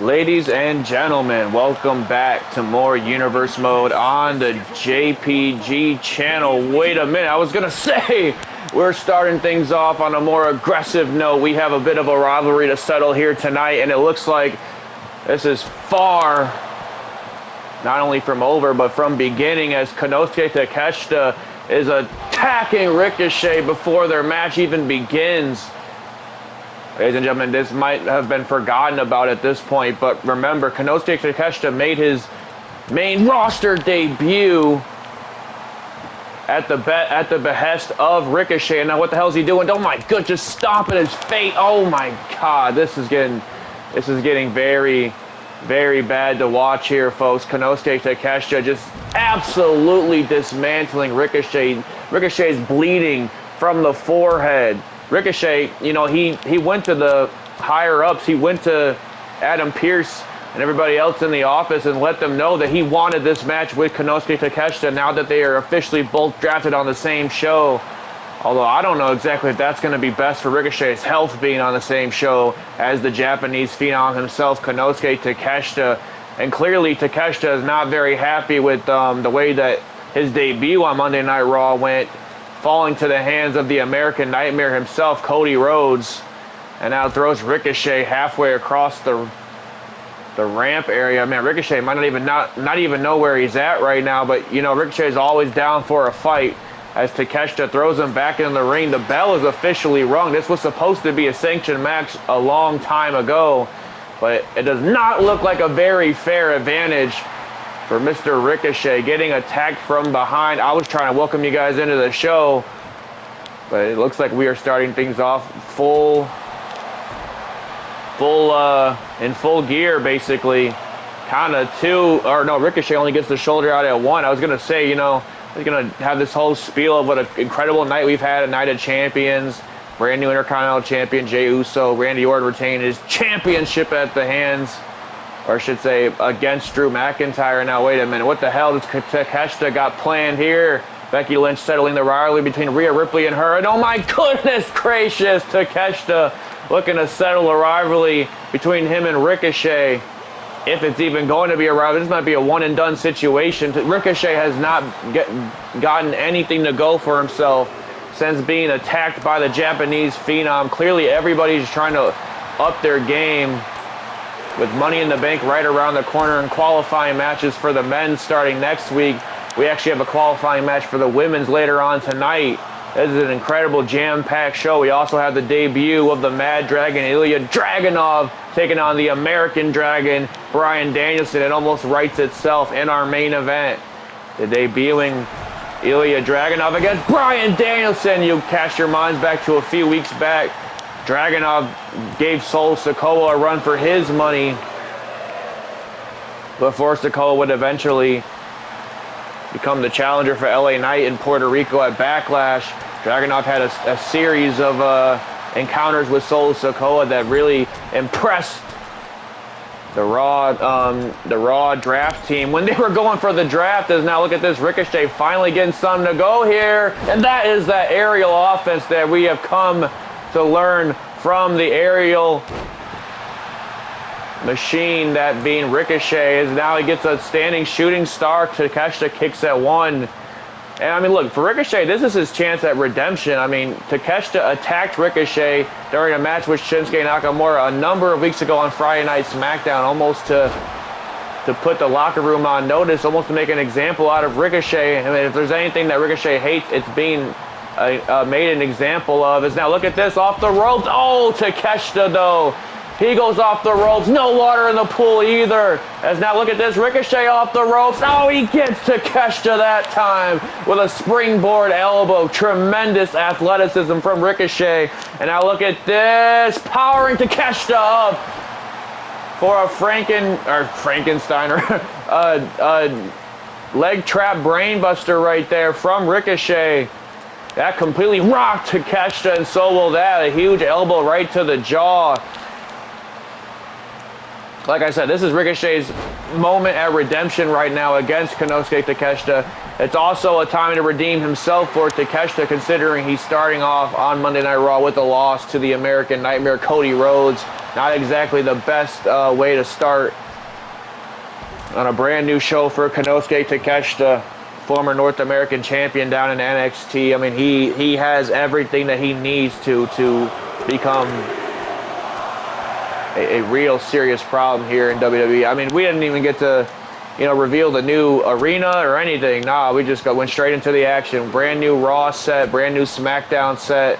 Ladies and gentlemen, welcome back to more Universe Mode on the JPG channel. Wait a minute, I was gonna say, we're starting things off on a more aggressive note. We have a bit of a rivalry to settle here tonight, and it looks like this is far, not only from over, but from beginning, as Konosuke Takeshita is attacking Ricochet before their match even begins. Ladies and gentlemen, this might have been forgotten about at this point, but remember, Konosuke Takeshita made his main roster debut at the behest of Ricochet. And now what the hell is he doing? Oh my god, just stomping his face. Oh my god, this is getting very, very bad to watch here, folks. Konosuke Takeshita just absolutely dismantling Ricochet. Ricochet's bleeding from the forehead. Ricochet, you know, he went to the higher-ups. He went to Adam Pearce and everybody else in the office and let them know that he wanted this match with Konosuke Takeshita now that they are officially both drafted on the same show. Although I don't know exactly if that's going to be best for Ricochet's health being on the same show as the Japanese phenom himself, Konosuke Takeshita. And clearly Takeshita is not very happy with the way that his debut on Monday Night Raw went, falling to the hands of the American Nightmare himself, Cody Rhodes, and now throws Ricochet halfway across the ramp area. Man, Ricochet might not even know where he's at right now, but you know, Ricochet is always down for a fight. As Takeshita throws him back in the ring, the bell is officially rung. This was supposed to be a sanctioned match a long time ago, but it does not look like a very fair advantage for Mr. Ricochet, getting attacked from behind. I was trying to welcome you guys into the show, but it looks like we are starting things off in full gear, basically. Ricochet only gets the shoulder out at one. I was gonna say, you know, I was gonna have this whole spiel of what an incredible night we've had, a night of champions, brand new Intercontinental Champion Jey Uso, Randy Orton retained his championship at the hands, or I should say, against Drew McIntyre. Now, wait a minute. What the hell does Takeshita got planned here? Becky Lynch settling the rivalry between Rhea Ripley and her. And oh my goodness gracious, Takeshita looking to settle a rivalry between him and Ricochet. If it's even going to be a rivalry, this might be a one-and-done situation. Ricochet has not gotten anything to go for himself since being attacked by the Japanese phenom. Clearly, everybody's trying to up their game, with Money in the Bank right around the corner and qualifying matches for the men starting next week. We actually have a qualifying match for the women's later on tonight. This is an incredible jam-packed show. We also have the debut of the Mad Dragon, Ilya Dragunov, taking on the American Dragon, Bryan Danielson. It almost writes itself in our main event. The debuting Ilya Dragunov against Bryan Danielson. You cast your minds back to a few weeks back. Dragunov gave Solo Sikoa a run for his money before Sikoa would eventually become the challenger for LA Knight in Puerto Rico at Backlash. Dragunov had a series of encounters with Solo Sikoa that really impressed the Raw draft team when they were going for the draft. As now look at this, Ricochet finally getting something to go here, and that is that aerial offense that we have come to learn from the aerial machine, that being Ricochet. Is now he gets a standing shooting star. Takeshita kicks at one. And I mean, look, for Ricochet, this is his chance at redemption. I mean, Takeshita attacked Ricochet during a match with Shinsuke Nakamura a number of weeks ago on Friday Night SmackDown, almost to put the locker room on notice, almost to make an example out of Ricochet. I mean, if there's anything that Ricochet hates, it's being made an example of. Is now look at this, off the ropes. Oh, Takeshita though, he goes off the ropes. No water in the pool either. As now look at this, Ricochet off the ropes. Oh, he gets Takeshita that time with a springboard elbow. Tremendous athleticism from Ricochet. And now look at this, powering Takeshita up for a Frankenstein leg trap brainbuster right there from Ricochet. That completely rocked Takeshita, and so will that. A huge elbow right to the jaw. Like I said, this is Ricochet's moment at redemption right now against Konosuke Takeshita. It's also a time to redeem himself for Takeshita, considering he's starting off on Monday Night Raw with a loss to the American Nightmare, Cody Rhodes. Not exactly the best way to start on a brand new show for Konosuke Takeshita, former North American champion down in NXT. I mean, he has everything that he needs to become a real serious problem here in WWE. I mean, we didn't even get to, reveal the new arena or anything. Nah, we just went straight into the action. Brand new Raw set, brand new SmackDown set.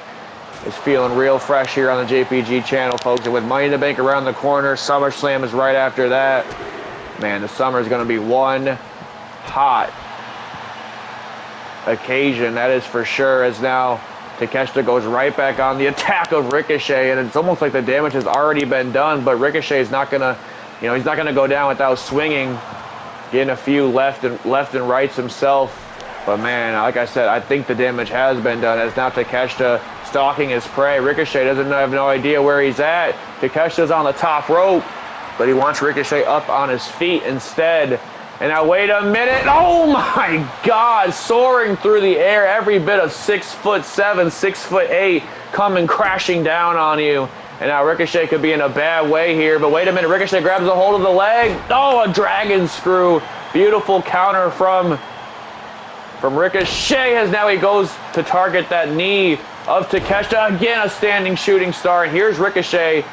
It's feeling real fresh here on the JPG channel, folks. And with Money in the Bank around the corner, SummerSlam is right after that. Man, the summer is going to be one hot occasion, that is for sure, as now Takeshita goes right back on the attack of Ricochet, and it's almost like the damage has already been done, but Ricochet is not going to, he's not going to go down without swinging, getting a few left and rights himself. But man, like I said, I think the damage has been done, as now Takeshita stalking his prey. Ricochet doesn't have no idea where he's at. Takeshita's on the top rope, but he wants Ricochet up on his feet instead. And now wait a minute. Oh my God, soaring through the air, every bit of 6'7", 6'8", coming crashing down on you. And now Ricochet could be in a bad way here, but wait a minute, Ricochet grabs a hold of the leg. Oh, a dragon screw. Beautiful counter from Ricochet, as now he goes to target that knee of Takeshita. Again, a standing shooting star. And here's Ricochet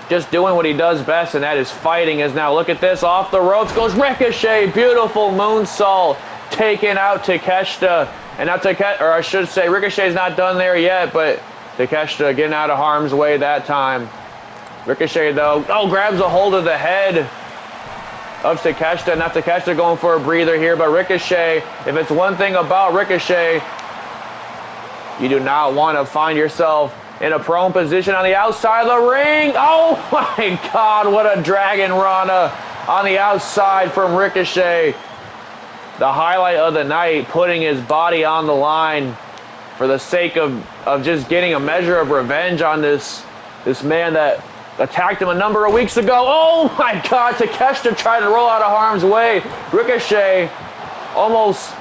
just doing what he does best, and that is fighting. As now, look at this, off the ropes goes Ricochet. Beautiful moonsault, taking out Takeshita. And now I should say, Ricochet's not done there yet, but Takeshita getting out of harm's way that time. Ricochet, though, grabs a hold of the head of Takeshita. Now Takeshita going for a breather here, but Ricochet, if it's one thing about Ricochet, you do not want to find yourself in a prone position on the outside of the ring. Oh my God, what a Dragon Rana on the outside from Ricochet. The highlight of the night, putting his body on the line for the sake of just getting a measure of revenge on this man that attacked him a number of weeks ago. Oh my God, Takeshita tried to roll out of harm's way. Ricochet almost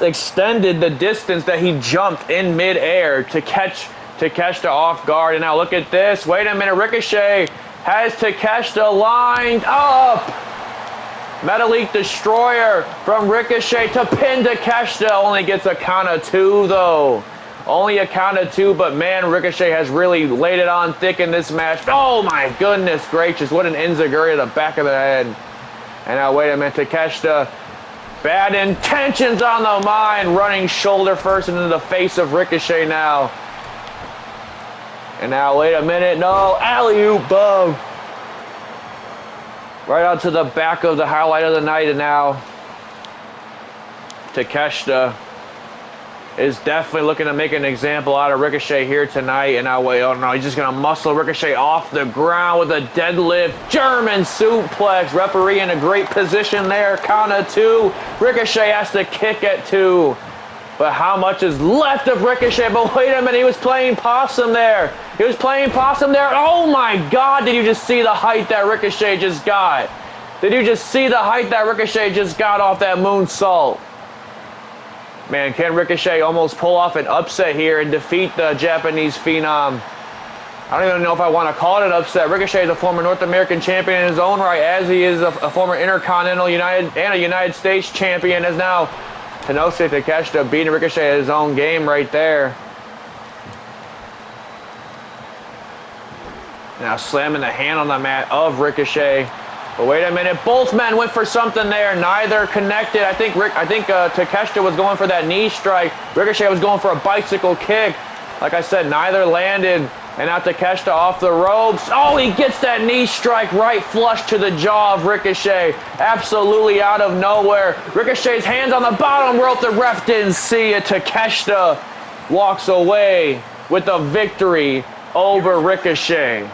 extended the distance that he jumped in midair to catch Takeshita off guard. And now look at this. Wait a minute. Ricochet has Takeshita lined up. Metalik Destroyer from Ricochet to pin Takeshita. Only gets a count of 2, though. Only a count of 2, but man, Ricochet has really laid it on thick in this match. Oh my goodness gracious. What an enziguri to the back of the head. And now wait a minute. Takeshita, bad intentions on the mind, running shoulder first into the face of Ricochet now. And now, wait a minute, no, alley-oop bomb. Right onto the back of the highlight of the night, and now Takeshita is definitely looking to make an example out of Ricochet here tonight. And now, wait, oh no, he's just going to muscle Ricochet off the ground with a deadlift German suplex. Referee in a great position there. Count of 2. Ricochet has to kick at 2. But how much is left of Ricochet? But wait a minute, he was playing possum there. He was playing possum there. Oh my God, did you just see the height that Ricochet just got? Did you just see the height that Ricochet just got off that moonsault? Man, can Ricochet almost pull off an upset here and defeat the Japanese Phenom? I don't even know if I want to call it an upset. Ricochet is a former North American champion in his own right, as he is a former Intercontinental United States champion, as now Konosuke Takeshita beating Ricochet at his own game right there. Now slamming the hand on the mat of Ricochet. But wait a minute, both men went for something there. Neither connected. I think Takeshita was going for that knee strike. Ricochet was going for a bicycle kick. Like I said, neither landed. And now Takeshita off the ropes. Oh, he gets that knee strike right flush to the jaw of Ricochet. Absolutely out of nowhere. Ricochet's hands on the bottom rope. The ref didn't see it. Takeshita walks away with a victory over Ricochet.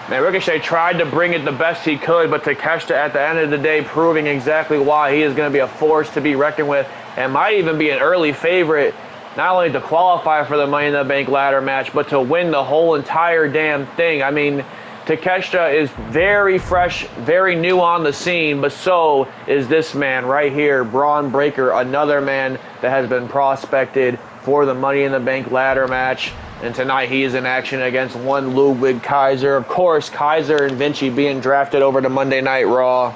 Man, Ricochet tried to bring it the best he could, but Takeshita at the end of the day proving exactly why he is going to be a force to be reckoned with and might even be an early favorite, not only to qualify for the Money in the Bank ladder match, but to win the whole entire damn thing. I mean, Takeshita is very fresh, very new on the scene, but so is this man right here, Bron Breakker, another man that has been prospected for the Money in the Bank ladder match. And tonight he is in action against one Ludwig Kaiser. Of course, Kaiser and Vinci being drafted over to Monday Night Raw.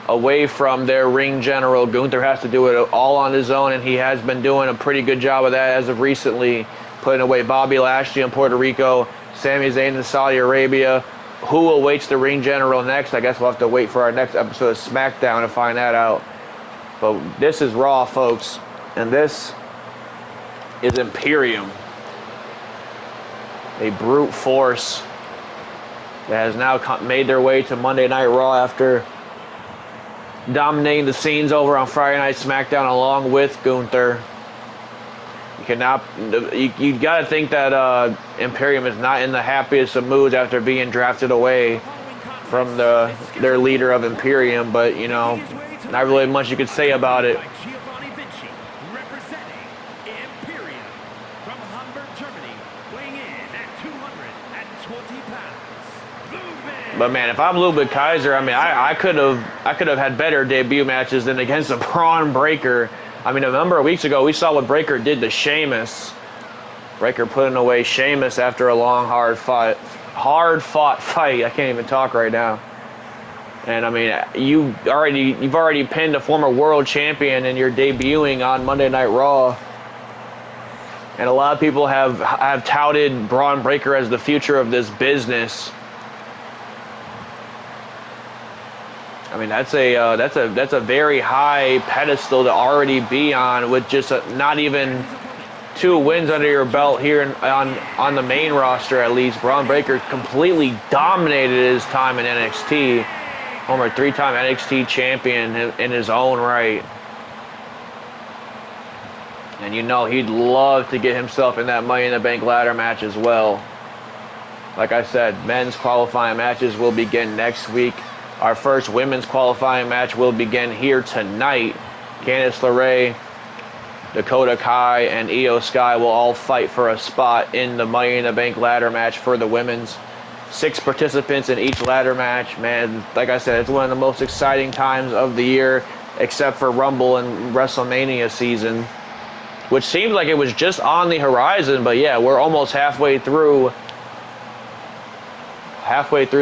Away from their ring general. Gunther has to do it all on his own, and he has been doing a pretty good job of that as of recently. Putting away Bobby Lashley in Puerto Rico, Sami Zayn in Saudi Arabia. Who awaits the ring general next? I guess we'll have to wait for our next episode of SmackDown to find that out. But this is Raw, folks. And this is Imperium. A brute force that has now made their way to Monday Night Raw after dominating the scenes over on Friday Night SmackDown along with Gunther. You got to think that Imperium is not in the happiest of moods after being drafted away from their leader of Imperium, but you know, not really much you could say about it. But man, if I'm Ludwig Kaiser, I mean, I could have had better debut matches than against a Bron Breakker. I mean, a number of weeks ago, we saw what Breakker did to Sheamus. Breakker putting away Sheamus after a long, hard-fought fight. I can't even talk right now. And I mean, you've already pinned a former world champion, and you're debuting on Monday Night Raw. And a lot of people have touted Bron Breakker as the future of this business. I mean, that's a very high pedestal to already be on with just not even 2 wins under your belt here on the main roster at least. Bron Breakker completely dominated his time in NXT. Former 3-time NXT champion in his own right. And you know he'd love to get himself in that Money in the Bank ladder match as well. Like I said, men's qualifying matches will begin next week. Our first women's qualifying match will begin here tonight. Candice LeRae, Dakota Kai, and Io Sky will all fight for a spot in the Money in the Bank ladder match for the women's. 6 participants in each ladder match. Man, like I said, it's one of the most exciting times of the year, except for Rumble and WrestleMania season, which seems like it was just on the horizon. But yeah, we're almost halfway through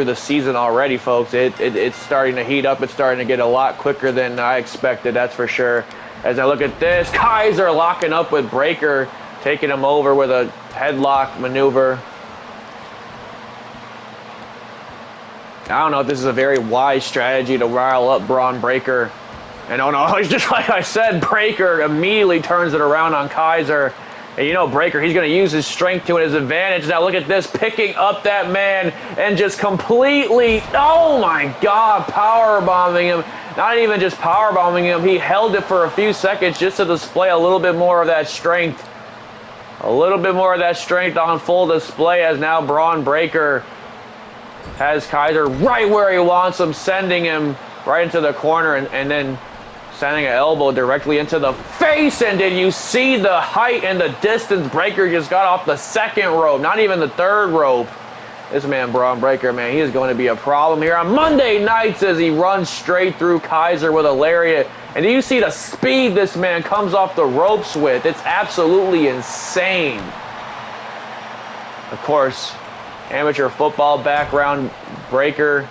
the season already, folks. It's starting to heat up. It's starting to get a lot quicker than I expected, that's for sure. As I look at this, Kaiser locking up with Breakker, taking him over with a headlock maneuver. I don't know if this is a very wise strategy to rile up Bron Breakker. And oh no, just like I said, Breakker immediately turns it around on Kaiser. And you know Breakker, he's going to use his strength to his advantage. Now look at this, picking up that man and just completely, oh my God, powerbombing him. Not even just powerbombing him, he held it for a few seconds just to display a little bit more of that strength. A little bit more of that strength on full display as now Bron Breakker has Kaiser right where he wants him, sending him right into the corner and then sending an elbow directly into the face. And did you see the height and the distance Breakker just got off the 2nd rope, not even the 3rd rope? This man, Bron Breakker, man, he is going to be a problem here on Monday nights as he runs straight through Kaiser with a lariat. And do you see the speed this man comes off the ropes with? It's absolutely insane. Of course, amateur football background Breakker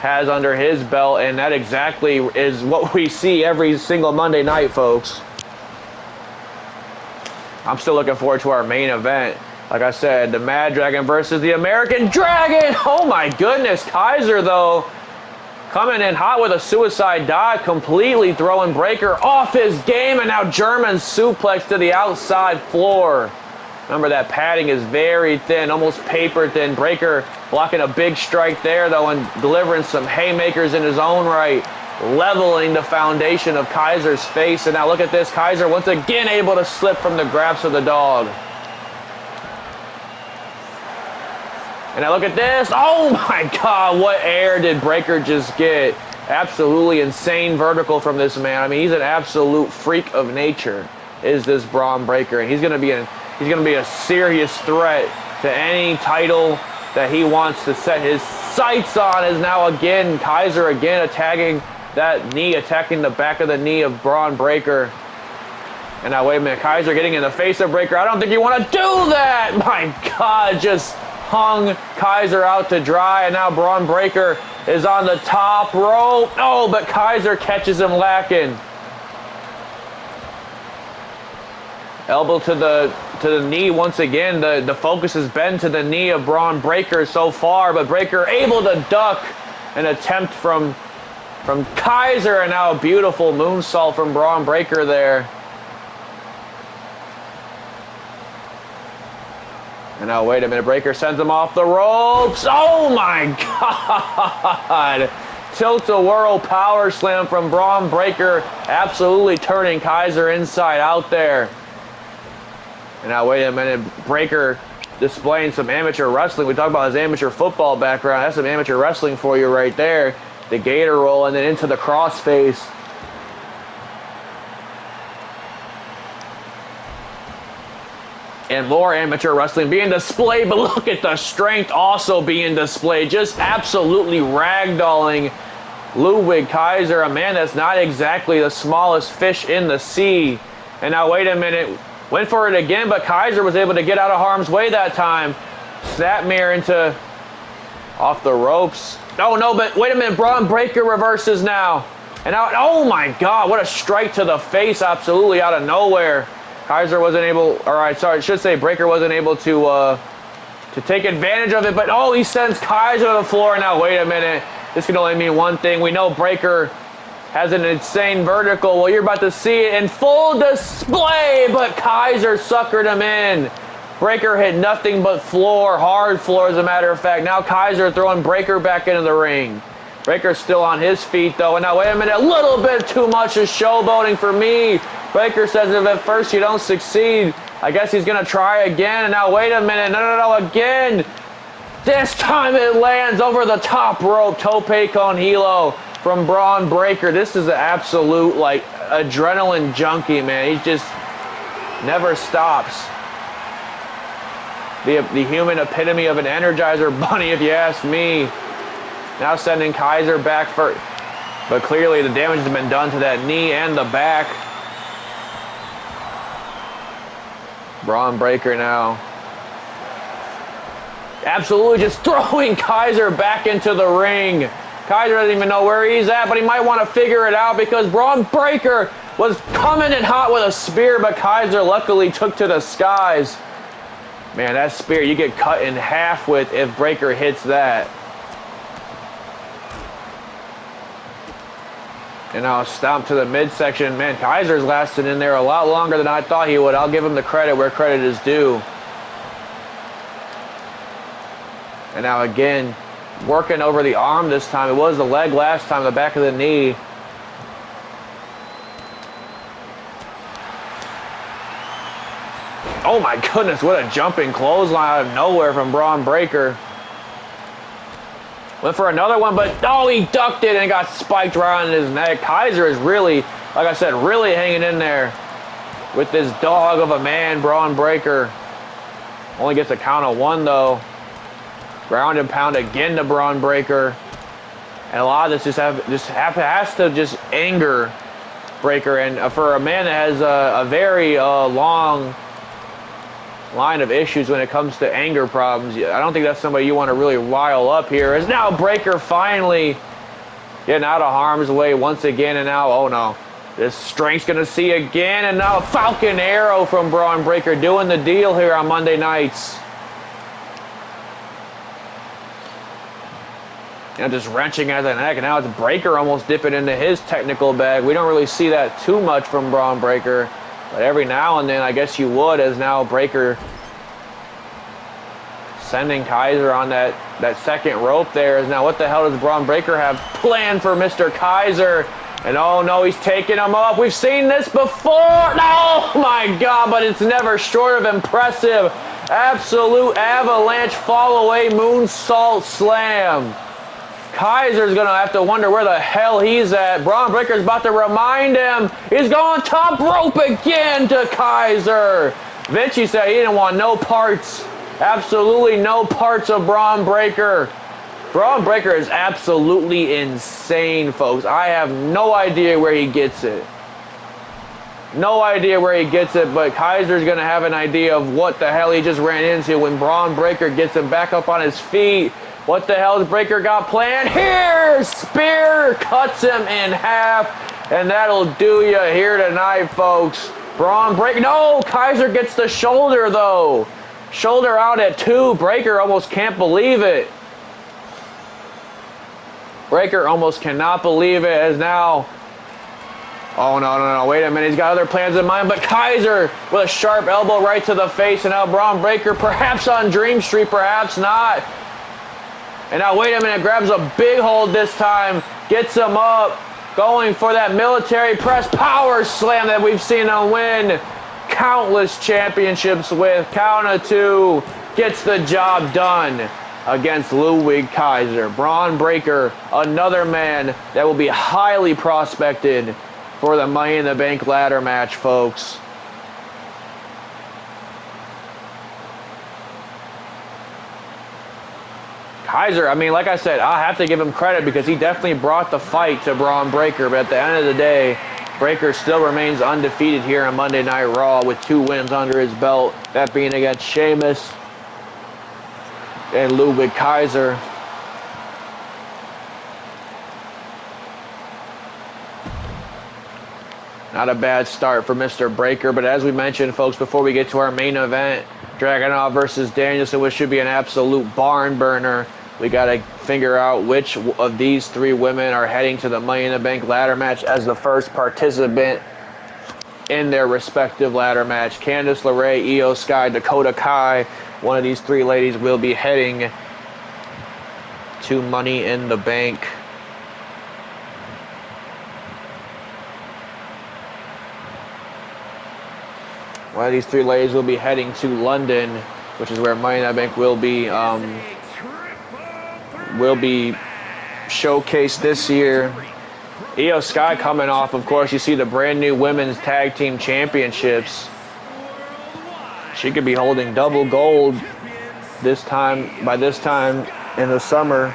has under his belt, and that exactly is what we see every single Monday night, folks. I'm still looking forward to our main event. Like I said, the Mad Dragon versus the American Dragon. Oh my goodness. Kaiser, though, coming in hot with a suicide dive, completely throwing Breakker off his game, and now German suplex to the outside floor. Remember, that padding is very thin, almost paper thin. Breakker blocking a big strike there, though, and delivering some haymakers in his own right, leveling the foundation of Kaiser's face. And now look at this, Kaiser once again able to slip from the grasp of the dog. And now look at this. Oh my God, what air did Breakker just get? Absolutely insane vertical from this man. I mean, he's an absolute freak of nature, is this Bron Breakker. And he's going to be a serious threat to any title that he wants to set his sights on. Is now again Kaiser again attacking that knee, attacking the back of the knee of Bron Breakker. And now, wait a minute, Kaiser getting in the face of Breakker. I don't think you want to do that. My God, just hung Kaiser out to dry. And now Bron Breakker is on the top rope. Oh, but Kaiser catches him lacking. Elbow to the knee once again. The focus has been to the knee of Bron Breakker so far, but Breakker able to duck an attempt from Kaiser, and now a beautiful moonsault from Bron Breakker there. And now, wait a minute, Breakker sends him off the ropes. Oh my God! Tilt-a-whirl power slam from Bron Breakker, absolutely turning Kaiser inside out there. And now, wait a minute, Breakker displaying some amateur wrestling. We talk about his amateur football background. That's some amateur wrestling for you right there. The gator roll and then into the crossface. And more amateur wrestling being displayed, but look at the strength also being displayed. Just absolutely ragdolling Ludwig Kaiser, a man that's not exactly the smallest fish in the sea. And now, wait a minute, went for it again, but Kaiser was able to get out of harm's way that time. Snapmare into off the ropes. Oh no, but wait a minute, Bron Breakker reverses now. And now, oh my God, what a strike to the face, absolutely out of nowhere. Kaiser wasn't able, all right, sorry, I should say Breakker wasn't able to take advantage of it, but oh, he sends Kaiser to the floor. Now, wait a minute, this can only mean one thing. We know Breakker has an insane vertical. Well, you're about to see it in full display, but Kaiser suckered him in. Breakker hit nothing but floor, hard floor as a matter of fact. Now Kaiser throwing Breakker back into the ring. Breakker's still on his feet though. And now wait a minute, a little bit too much of showboating for me. Breakker says if at first you don't succeed, I guess he's gonna try again. And now wait a minute, no, again. This time it lands over the top rope. Tope con hilo from Bron Breakker. This is an absolute like adrenaline junkie, man. He just never stops. The human epitome of an Energizer Bunny, if you ask me. Now sending Kaiser back for, but clearly the damage has been done to that knee and the back. Bron Breakker now absolutely just throwing Kaiser back into the ring. Kaiser doesn't even know where he's at, but he might want to figure it out because Bron Breakker was coming in hot with a spear, but Kaiser luckily took to the skies. Man, that spear you get cut in half with if Breakker hits that. And now stomp to the midsection. Man, Kaiser's lasted in there a lot longer than I thought he would. I'll give him the credit where credit is due. And now again, working over the arm this time. It was the leg last time, the back of the knee. Oh my goodness, what a jumping clothesline out of nowhere from Bron Breakker. Went for another one, but oh, he ducked it and got spiked right on his neck. Kaiser is really, like I said, really hanging in there with this dog of a man, Bron Breakker. Only gets a count of one though. Ground and pound again to Bron Breakker. And a lot of this has to just anger Breakker. And for a man that has a very long line of issues when it comes to anger problems, I don't think that's somebody you want to really rile up here. As now Breakker finally getting out of harm's way once again, and now, oh no, this strength's gonna see again, and now a Falcon Arrow from Bron Breakker doing the deal here on Monday nights. You know, just wrenching at the neck, and now it's Breakker almost dipping into his technical bag. We don't really see that too much from Bron Breakker, but every now and then I guess you would, as now Breakker sending Kaiser on that second rope there. As now what the hell does Bron Breakker have planned for Mr. Kaiser? And oh no, he's taking him up. We've seen this before. Oh my God, but it's never short of impressive. Absolute avalanche fall away moonsault slam. Kaiser's gonna have to wonder where the hell he's at. Bron Breakker's about to remind him. He's going top rope again to Kaiser. Vinci said he didn't want no parts. Absolutely no parts of Bron Breakker. Bron Breakker is absolutely insane, folks. I have no idea where he gets it. No idea where he gets it, but Kaiser's going to have an idea of what the hell he just ran into when Bron Breakker gets him back up on his feet. What the hell has Breakker got planned here? Spear cuts him in half, and that'll do you here tonight, folks. Bron Breakker. No, Kaiser gets the shoulder, though. Shoulder out at 2. Breakker almost can't believe it. Breakker almost cannot believe it as now... Oh, no. Wait a minute. He's got other plans in mind. But Kaiser with a sharp elbow right to the face. And now Bron Breakker perhaps on Dream Street, perhaps not. And now, wait a minute. Grabs a big hold this time. Gets him up. Going for that military press power slam that we've seen him win countless championships with. Count of 2. Gets the job done against Ludwig Kaiser. Bron Breakker, another man that will be highly prospected for the Money in the Bank ladder match, folks. Kaiser, I mean, like I said, I have to give him credit because he definitely brought the fight to Bron Breakker, but at the end of the day, Breakker still remains undefeated here on Monday Night Raw with 2 wins under his belt, that being against Sheamus and Ludwig Kaiser. Not a bad start for Mr. Breakker, but as we mentioned, folks, before we get to our main event, Dragunav versus Danielson, which should be an absolute barn burner. We got to figure out which of these 3 women are heading to the Money in the Bank ladder match as the first participant in their respective ladder match. Candice LeRae, Io Sky, Dakota Kai. One of these 3 ladies will be heading to Money in the Bank. One of these 3 ladies will be heading to London, which is where Money in the Bank will be showcased this year. Io Sky coming off, of course, you see the brand new Women's Tag Team Championships. She could be holding double gold by this time in the summer.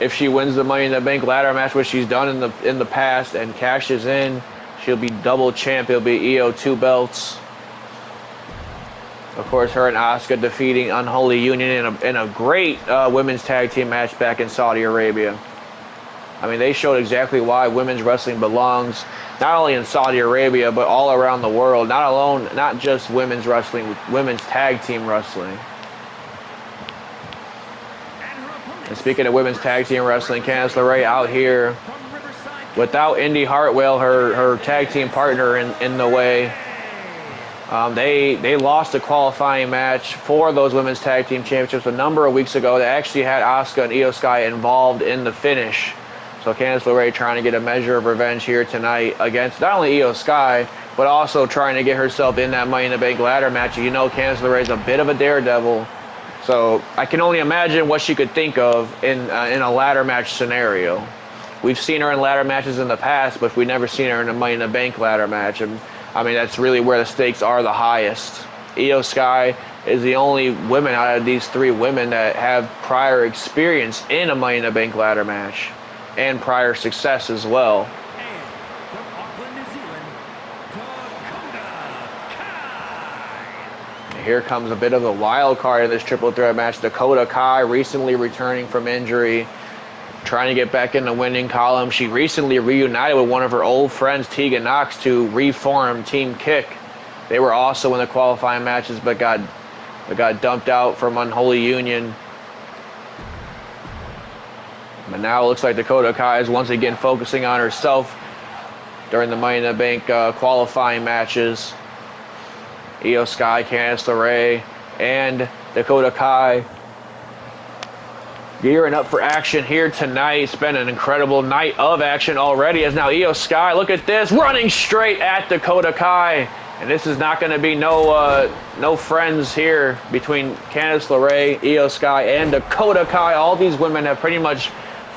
If she wins the Money in the Bank ladder match, which she's done in the past, and cashes in, she'll be double champ. It'll be Io 2 belts. Of course, her and Asuka defeating Unholy Union in a great women's tag team match back in Saudi Arabia. I mean, they showed exactly why women's wrestling belongs not only in Saudi Arabia, but all around the world. Not just women's wrestling, women's tag team wrestling. And speaking of women's tag team wrestling, Candice LeRae out here without Indy Hartwell, her tag team partner in the way. They lost a qualifying match for those women's tag team championships a number of weeks ago. They actually had Asuka and Io Sky involved in the finish. So Candice LeRae trying to get a measure of revenge here tonight against not only Io Sky, but also trying to get herself in that Money in the Bank ladder match. You know, Candice LeRae's a bit of a daredevil. So I can only imagine what she could think of in a ladder match scenario. We've seen her in ladder matches in the past, but we've never seen her in a Money in the Bank ladder match. And I mean, that's really where the stakes are the highest. Io Sky is the only woman out of these 3 women that have prior experience in a Money in the Bank ladder match and prior success as well. And from Auckland, New Zealand, Dakota Kai. Here comes a bit of a wild card in this triple threat match. Dakota Kai recently returning from injury, trying to get back in the winning column. She recently reunited with one of her old friends, Tegan Knox, to reform Team Kick. They were also in the qualifying matches, but got dumped out from Unholy Union. But now it looks like Dakota Kai is once again focusing on herself during the Money in the Bank qualifying matches. Io Sky, Candice LeRae, and Dakota Kai gearing up for action here tonight. It's been an incredible night of action already, as now Io Sky, look at this, running straight at Dakota Kai. And this is not going to be no friends here between Candice LeRae, Io Sky, and Dakota Kai. All these women have pretty much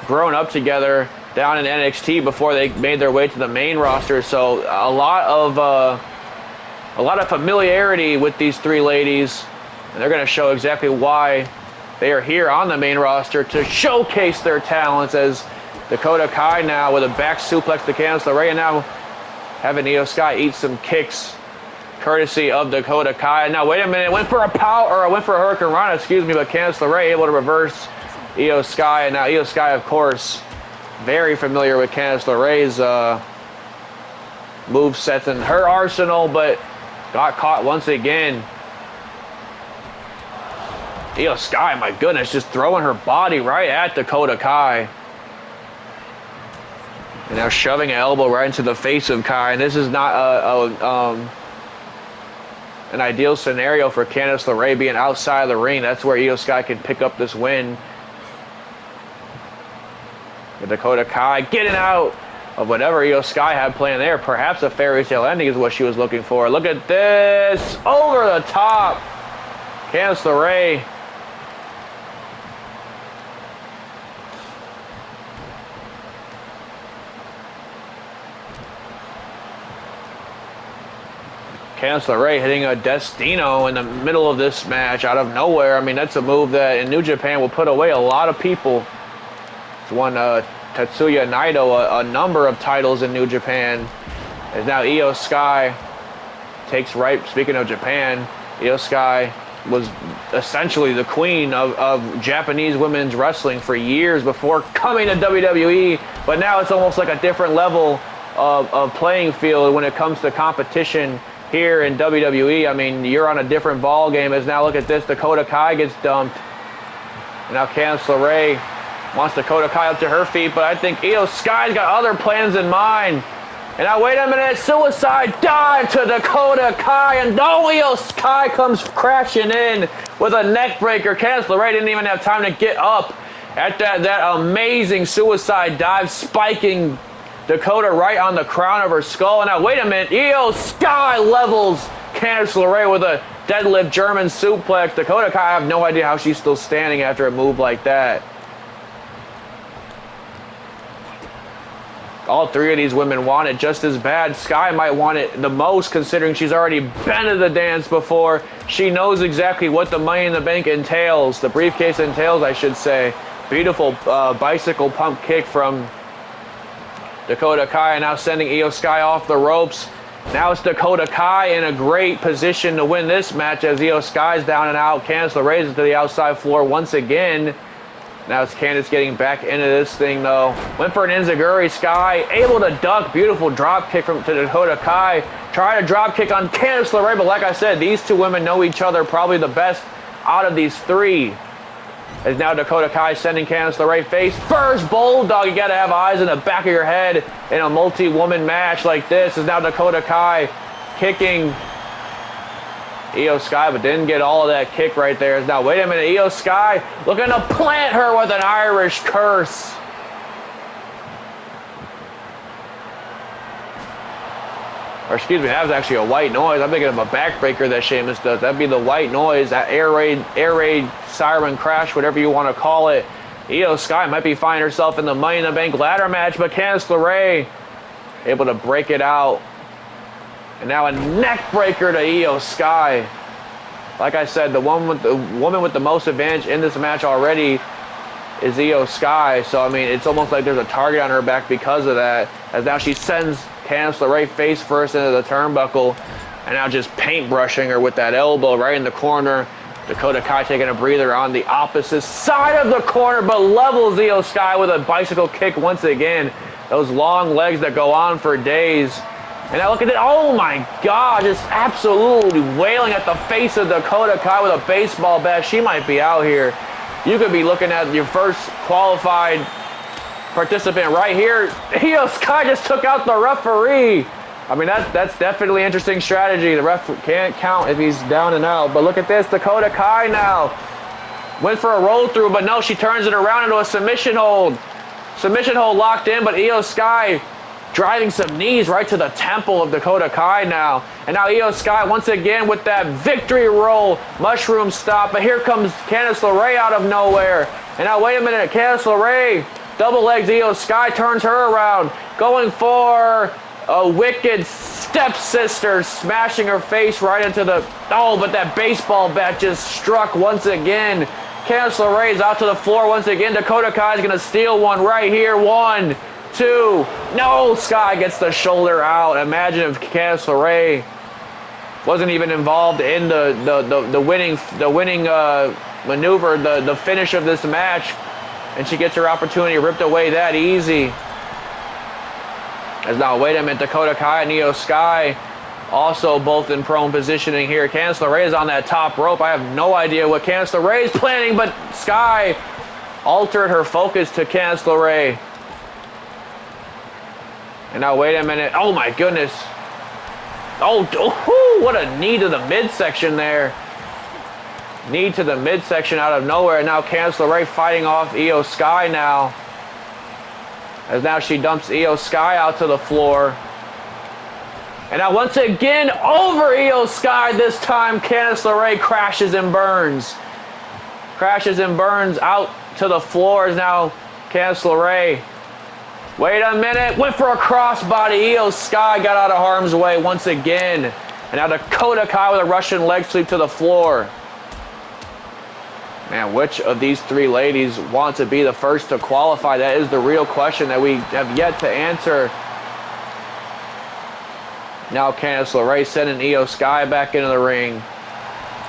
grown up together down in NXT before they made their way to the main roster. So a lot of familiarity with these 3 ladies, and they're going to show exactly why they are here on the main roster to showcase their talents, as Dakota Kai now with a back suplex to Candice LeRae, and now having Io Sky eat some kicks courtesy of Dakota Kai. Now, wait a minute. Went for a Hurricane Rana, excuse me, but Candice LeRae able to reverse Io Sky. And now Io Sky, of course, very familiar with Candice LeRae's move sets in her arsenal, but got caught once again. Io Sky, my goodness, just throwing her body right at Dakota Kai. And now shoving an elbow right into the face of Kai. And this is not an ideal scenario for Candice LeRae being outside of the ring. That's where Io Sky can pick up this win. And Dakota Kai getting out of whatever Io Sky had planned there. Perhaps a fairy tale ending is what she was looking for. Look at this. Over the top. Candice LeRae. Candice LeRae hitting a Destino in the middle of this match out of nowhere. I mean, that's a move that in New Japan will put away a lot of people. It's won Tetsuya Naito a number of titles in New Japan. As now Io Sky takes right. Speaking of Japan, Io Sky was essentially the queen of Japanese women's wrestling for years before coming to WWE. But now it's almost like a different level of playing field when it comes to competition here in WWE. I mean, you're on a different ball game. As now look at this, Dakota Kai gets dumped. And now Candice LeRae wants Dakota Kai up to her feet, but I think Io Sky's got other plans in mind. And now wait a minute, suicide dive to Dakota Kai, and no, Io Sky comes crashing in with a neck breaker. Candice LeRae didn't even have time to get up at that amazing suicide dive, spiking Dakota right on the crown of her skull. And now, wait a minute. Io Sky levels Candice LeRae with a deadlift German suplex. Dakota Kai, I have no idea how she's still standing after a move like that. All three of these women want it just as bad. Sky might want it the most, considering she's already been to the dance before. She knows exactly what the Money in the Bank entails. The briefcase entails, I should say. Beautiful bicycle pump kick from Dakota Kai, now sending Io Sky off the ropes. Now it's Dakota Kai in a great position to win this match as Io Sky's down and out. Candice LeRae is to the outside floor once again. Now it's Candice getting back into this thing though. Went for an Enziguri. Sky able to duck. Beautiful drop kick to Dakota Kai. Trying to drop kick on Candice LeRae, but like I said, these two women know each other probably the best out of these three. As now Dakota Kai sending Candice LeRae face first. Bulldog, you gotta have eyes in the back of your head in a multi-woman match like this. As now Dakota Kai kicking Io Sky, but didn't get all of that kick right there. As now, wait a minute, Io Sky looking to plant her with an Irish curse. Or excuse me, that was actually a white noise. I'm thinking of a backbreaker that Sheamus does. That'd be the white noise, that air raid siren crash, whatever you want to call it. Io Sky might be finding herself in the Money in the Bank ladder match, but Candice LeRae able to break it out. And now a neck breaker to Io Sky. Like I said, the woman with the most advantage in this match already is Io Sky. So, I mean, it's almost like there's a target on her back because of that. As now she sends Candice LeRae face first into the turnbuckle, and now just paintbrushing her with that elbow right in the corner. Dakota Kai taking a breather on the opposite side of the corner, but levels Io Sky with a bicycle kick once again. Those long legs that go on for days. And now look at it. Oh my God, just absolutely wailing at the face of Dakota Kai with a baseball bat. She might be out here. You could be looking at your first qualified participant right here. Io Sky just took out the referee. I mean, that's definitely interesting strategy. The ref can't count if he's down and out. But look at this, Dakota Kai now went for a roll through, but no, she turns it around into a submission hold. Submission hold locked in, but Io Sky driving some knees right to the temple of Dakota Kai now. And now Io Sky once again with that victory roll, mushroom stop. But here comes Candice LeRae out of nowhere. And now wait a minute, Candice LeRae double legs Io Sky, turns her around, going for a wicked stepsister, smashing her face right into the, oh, but that baseball bat just struck once again. Candice LeRae is out to the floor once again. Dakota Kai is going to steal one right here. 1, 2. No, Sky gets the shoulder out. Imagine if Candice LeRae wasn't even involved in the winning maneuver, the finish of this match, and she gets her opportunity ripped away that easy. As now, wait a minute, Dakota Kai and Io Sky also both in prone positioning here. Candice LeRae is on that top rope. I have no idea what Candice LeRae is planning, but Sky altered her focus to Candice LeRae. And now, wait a minute. Oh, my goodness. Oh, what a knee to the midsection there. Knee to the midsection out of nowhere. And now Candice LeRae fighting off Io Sky now. As now she dumps Io Sky out to the floor. And now once again over Io Sky. This time Candice LeRae crashes and burns. Crashes and burns out to the floor is now Candice LeRae. Wait a minute. Went for a crossbody. Io Sky got out of harm's way once again. And now Dakota Kai with a Russian leg sweep to the floor. Man, which of these three ladies want to be the first to qualify? That is the real question that we have yet to answer. Now Candice LeRae sending Io Sky back into the ring.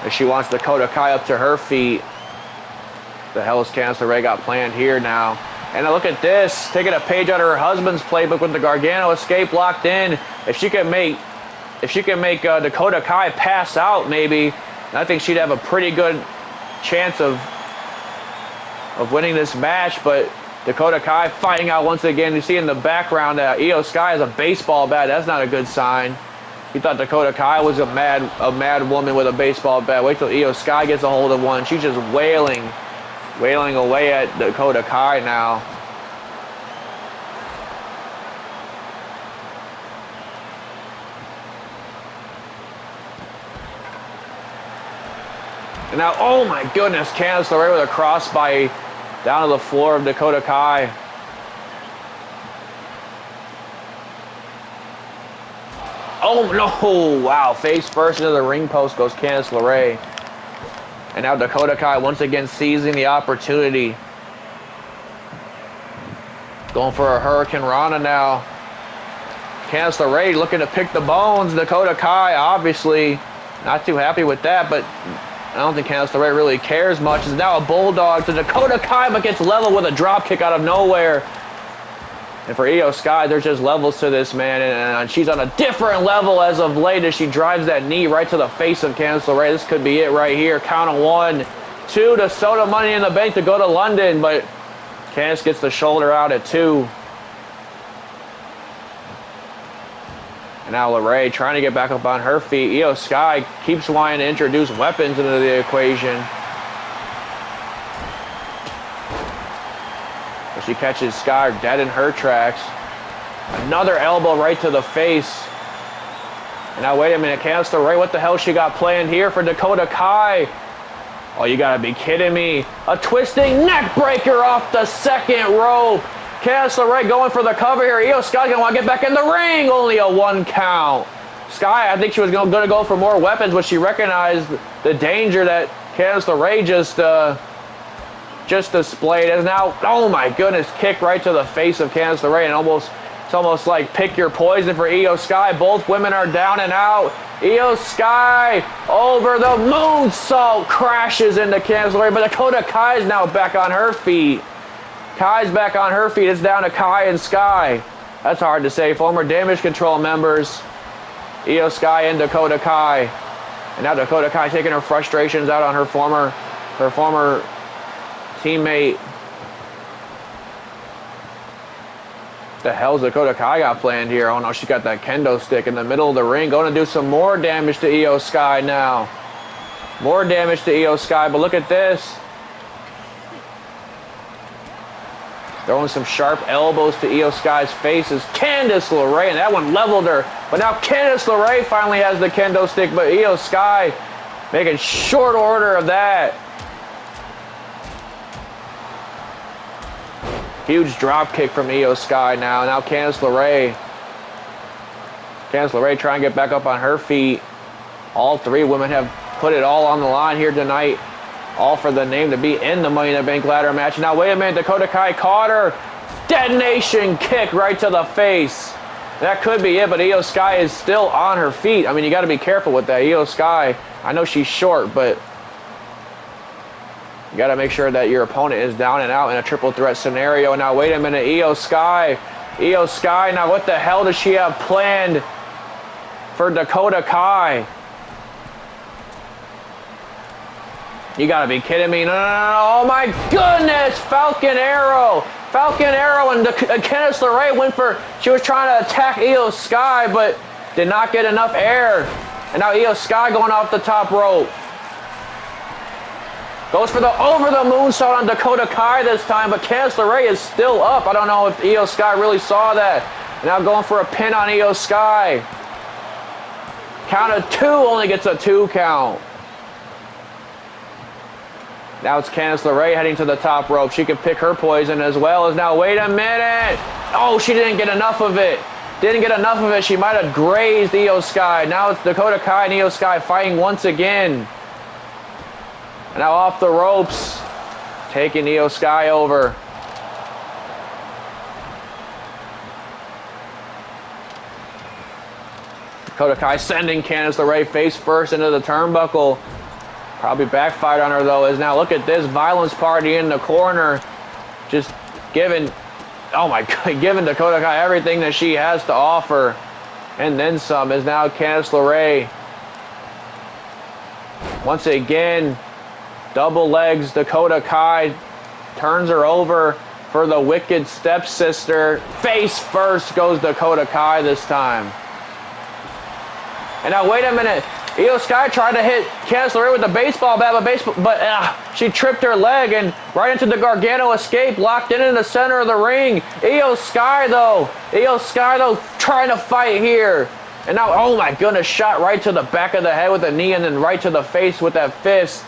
As she wants Dakota Kai up to her feet. The hell is Candice LeRae got planned here now? And now look at this. Taking a page out of her husband's playbook with the Gargano escape locked in. If she can make Dakota Kai pass out, maybe, I think she'd have a pretty good chance of winning this match. But Dakota Kai fighting out once again. You see in the background Io Sky has a baseball bat. That's not a good sign. You thought Dakota Kai was a mad woman with a baseball bat. Wait till Io Sky gets a hold of one. She's just wailing away at Dakota Kai now. And now, oh my goodness, Candice LeRae with a crossbody down to the floor of Dakota Kai. Oh no, wow, face first into the ring post goes Candice LeRae. And now Dakota Kai once again seizing the opportunity. Going for a Hurricane Rana now. Candice LeRae looking to pick the bones. Dakota Kai obviously not too happy with that, but I don't think Candice LeRae really cares much. It's now a bulldog to Dakota Kai, but gets leveled with a drop kick out of nowhere. And for Io Sky, there's just levels to this, man. And she's on a different level as of late as she drives that knee right to the face of Candice LeRae. This could be it right here. Count of 1, 2 to Soda Money in the Bank to go to London. But Candice gets the shoulder out at 2. And now LeRae trying to get back up on her feet. Io Sky keeps wanting to introduce weapons into the equation. But she catches Sky dead in her tracks. Another elbow right to the face. And now wait a minute, Candice LeRae, what the hell she got planned here for Dakota Kai? Oh, you gotta be kidding me. A twisting neck breaker off the second rope. Candice LeRae going for the cover here. Io Sky gonna want to get back in the ring. Only a 1 count. Sky, I think she was gonna go for more weapons, but she recognized the danger that Candice LeRae just displayed. As now, oh my goodness, kick right to the face of Candice LeRae, and it's almost like pick your poison for Io Sky. Both women are down and out. Io Sky over the moonsault crashes into Candice LeRae, but Dakota Kai is now back on her feet. Kai's back on her feet. It's down to Kai and Sky. That's hard to say. Former Damage Control members, Io Sky and Dakota Kai. And now Dakota Kai taking her frustrations out on her former teammate. The hell's Dakota Kai got planned here? Oh no, she got that kendo stick in the middle of the ring. Going to do some more damage to Io Sky now. More damage to Io Sky, but look at this. Throwing some sharp elbows to Io Sky's face is Candice LeRae, and that one leveled her. But now Candice LeRae finally has the kendo stick, but Io Sky making short order of that. Huge drop kick from Io Sky now. Now Candice LeRae. Candice LeRae trying to get back up on her feet. All three women have put it all on the line here tonight. All for the name to be in the Money in the Bank ladder match. Now, wait a minute. Dakota Kai caught her. Detonation kick right to the face. That could be it, but Io Sky is still on her feet. I mean, you got to be careful with that. Io Sky, I know she's short, but you got to make sure that your opponent is down and out in a triple threat scenario. Now, wait a minute. Io Sky. Now, what the hell does she have planned for Dakota Kai? You got to be kidding me. No. Oh, my goodness. Falcon Arrow, and Candice LeRae went for, she was trying to attack Io Sky, but did not get enough air. And now Io Sky going off the top rope. Goes for the over the moonsault on Dakota Kai this time, but Candice LeRae is still up. I don't know if Io Sky really saw that. Now going for a pin on Io Sky. Count of 2, only gets a 2 count. Now it's Candice LeRae heading to the top rope. She could pick her poison as well as now. Wait a minute. Oh, she didn't get enough of it. She might have grazed Io Sky. Now it's Dakota Kai and Io Sky fighting once again. And now off the ropes, taking Io Sky over. Dakota Kai sending Candice LeRae face first into the turnbuckle. Probably backfired on her though, as now look at this violence party in the corner. Just giving, oh my God, giving Dakota Kai everything that she has to offer. And then some, is now Candice LeRae. Once again, double legs Dakota Kai, turns her over for the wicked stepsister. Face first goes Dakota Kai this time. And now wait a minute. Io Sky tried to hit Candice LeRae with the baseball bat, but she tripped her leg and right into the Gargano escape, locked in the center of the ring. Io Sky though, trying to fight here. And now, oh my goodness, shot right to the back of the head with a knee and then right to the face with that fist.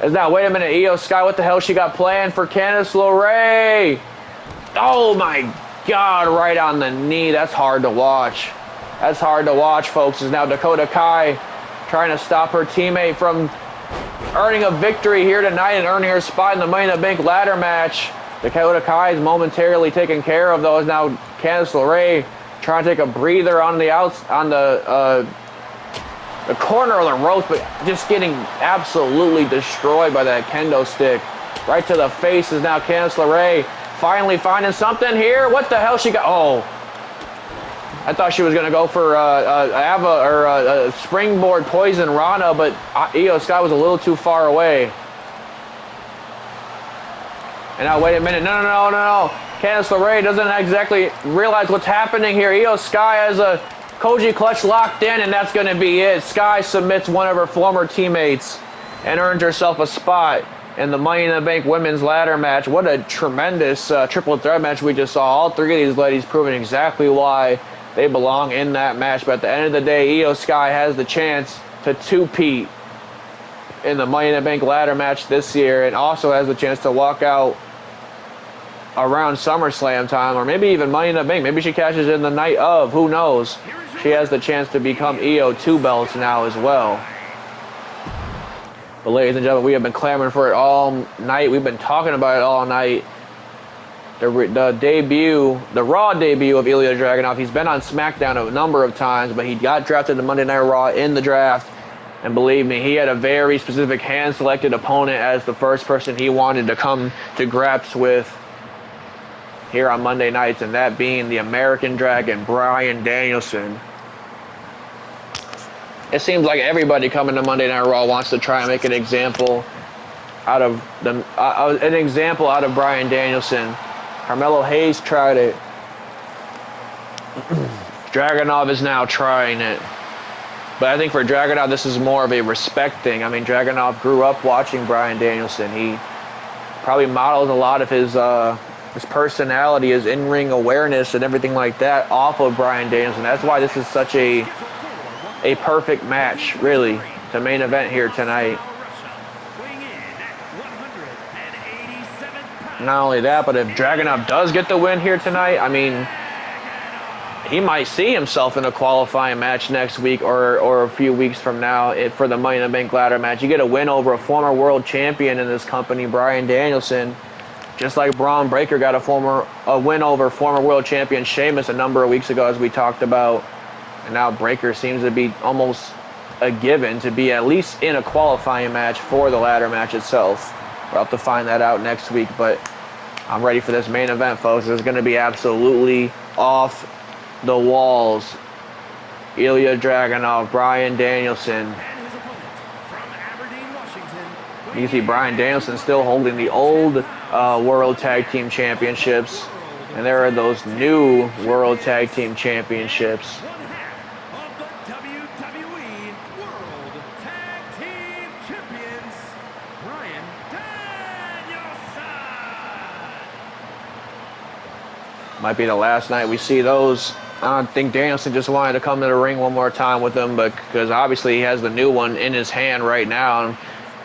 As now, wait a minute, Io Sky, what the hell she got planned for Candice LeRae? Oh my God, right on the knee. That's hard to watch. Folks. Is now Dakota Kai trying to stop her teammate from earning a victory here tonight and earning her spot in the Money in the Bank ladder match. Dakota Kai is momentarily taken care of, though, as now Candice LeRae trying to take a breather on the corner of the ropes, but just getting absolutely destroyed by that kendo stick. Right to the face is now Candice LeRae finally finding something here. What the hell she got? Oh. I thought she was going to go for a springboard poison Rana, but Io Sky was a little too far away. And now, wait a minute. No. Candice LeRae doesn't exactly realize what's happening here. Io Sky has a Koji clutch locked in, and that's going to be it. Sky submits one of her former teammates and earns herself a spot in the Money in the Bank women's ladder match. What a tremendous triple threat match we just saw. All three of these ladies proving exactly why they belong in that match. But at the end of the day, Io Sky has the chance to two-peat in the Money in the Bank ladder match this year, and also has the chance to walk out around SummerSlam time, or maybe even Money in the Bank. Maybe she cashes in the night of. Who knows? She has the chance to become Io 2 belts now as well. But ladies and gentlemen, we have been clamoring for it all night. We've been talking about it all night. The Raw debut of Ilya Dragunov. He's been on SmackDown a number of times, but he got drafted to Monday Night Raw in the draft. And believe me, he had a very specific hand-selected opponent as the first person he wanted to come to grips with here on Monday nights, and that being the American Dragon, Bryan Danielson. It seems like everybody coming to Monday Night Raw wants to try and make an example out of Bryan Danielson. Carmelo Hayes tried it. Dragunov is now trying it. But I think for Dragunov, this is more of a respect thing. I mean, Dragunov grew up watching Bryan Danielson. He probably models a lot of his personality, his in-ring awareness, and everything like that off of Bryan Danielson. That's why this is such a perfect match, really, to main event here tonight. Not only that, but if Dragunov does get the win here tonight, I mean, he might see himself in a qualifying match next week or a few weeks from now for the Money in the Bank ladder match. You get a win over a former world champion in this company, Bryan Danielson. Just like Bron Breakker got a win over former world champion Sheamus a number of weeks ago, as we talked about. And now Breakker seems to be almost a given to be at least in a qualifying match for the ladder match itself. We'll have to find that out next week, but I'm ready for this main event, folks. It's going to be absolutely off the walls. Ilya Dragunov, Bryan Danielson. You see Bryan Danielson still holding the old World Tag Team Championships. And there are those new World Tag Team Championships. Of the WWE World Tag Team Champions, Bryan Danielson. Might be the last night we see those. I don't think Danielson just wanted to come to the ring one more time with them, but because obviously he has the new one in his hand right now. And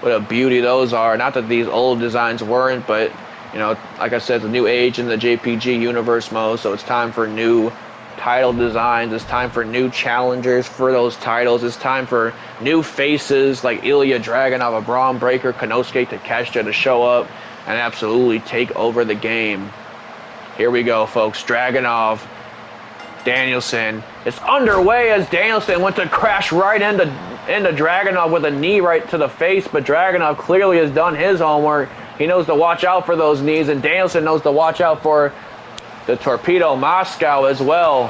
what a beauty those are. Not that these old designs weren't, but you know, like I said, the new age in the JPG universe mode, so it's time for new title designs. It's time for new challengers for those titles. It's time for new faces like Ilya Dragunov, Bron Breakker, Konosuke Takeshita to show up and absolutely take over the game. Here we go, folks. Dragunov, Danielson. It's underway as Danielson went to crash right into Dragunov with a knee right to the face, but Dragunov clearly has done his homework. He knows to watch out for those knees, and Danielson knows to watch out for the Torpedo Moscow as well.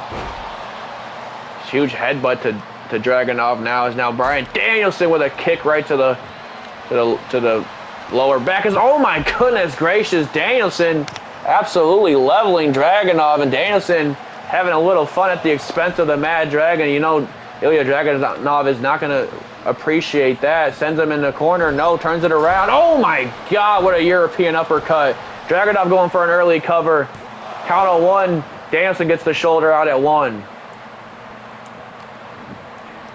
Huge headbutt to Dragunov now. Is now Bryan Danielson with a kick right to the lower back. Oh my goodness gracious, Danielson absolutely leveling Dragunov, and Danielson having a little fun at the expense of the Mad Dragon. You know, Ilya Dragunov is not going to appreciate that. Sends him in the corner. No, turns it around. Oh my God, what a European uppercut. Dragunov going for an early cover. Count on one. Danielson gets the shoulder out at one.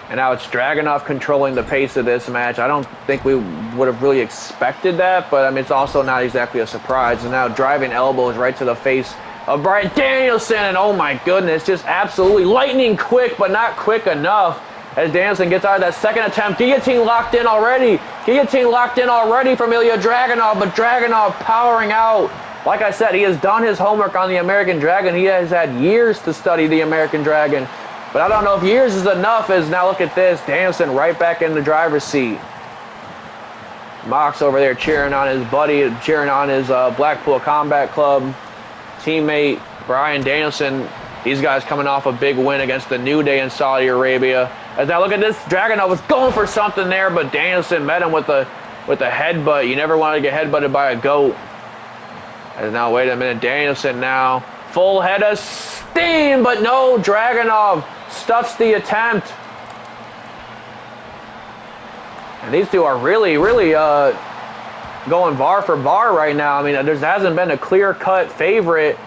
And now it's Dragunov controlling the pace of this match. I don't think we would have really expected that, but I mean, it's also not exactly a surprise. And now driving elbows right to the face of Bryan Danielson. And oh my goodness, just absolutely lightning quick, but not quick enough. As Danielson gets out of that second attempt. Guillotine locked in already. Guillotine locked in already from Ilya Dragunov, but Dragunov powering out. Like I said, he has done his homework on the American Dragon. He has had years to study the American Dragon. But I don't know if years is enough, as now look at this. Danielson right back in the driver's seat. Mox over there cheering on his buddy, cheering on his Blackpool Combat Club teammate, Bryan Danielson. These guys coming off a big win against the New Day in Saudi Arabia. As now look at this, Dragunov was going for something there, but Danielson met him with a headbutt. You never want to get headbutted by a goat. As now, wait a minute, Danielson now, full head of steam, but no, Dragunov stuffs the attempt. And these two are really going bar for bar right now. I mean, there hasn't been a clear-cut favorite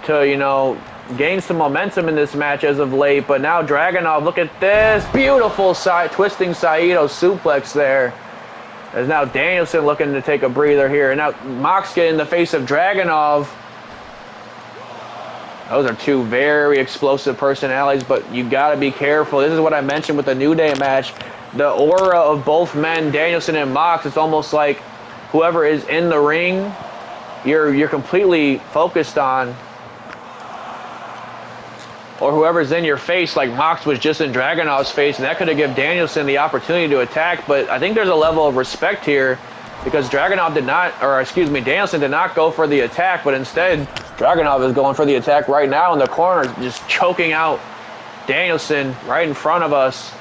to, you know, gain some momentum in this match as of late, but now Dragunov, look at this beautiful twisting Saito suplex there. As now Danielson looking to take a breather here, and now Mox getting in the face of Dragunov. Those are two very explosive personalities, but you got to be careful. This is what I mentioned with the New Day match. The aura of both men, Danielson and Mox, it's almost like whoever is in the ring, you're completely focused on, or whoever's in your face, like Mox was just in Dragunov's face, and that could have given Danielson the opportunity to attack. But I think there's a level of respect here, because Dragunov did not, or excuse me, Danielson did not go for the attack, but instead Dragunov is going for the attack right now in the corner, just choking out Danielson right in front of us.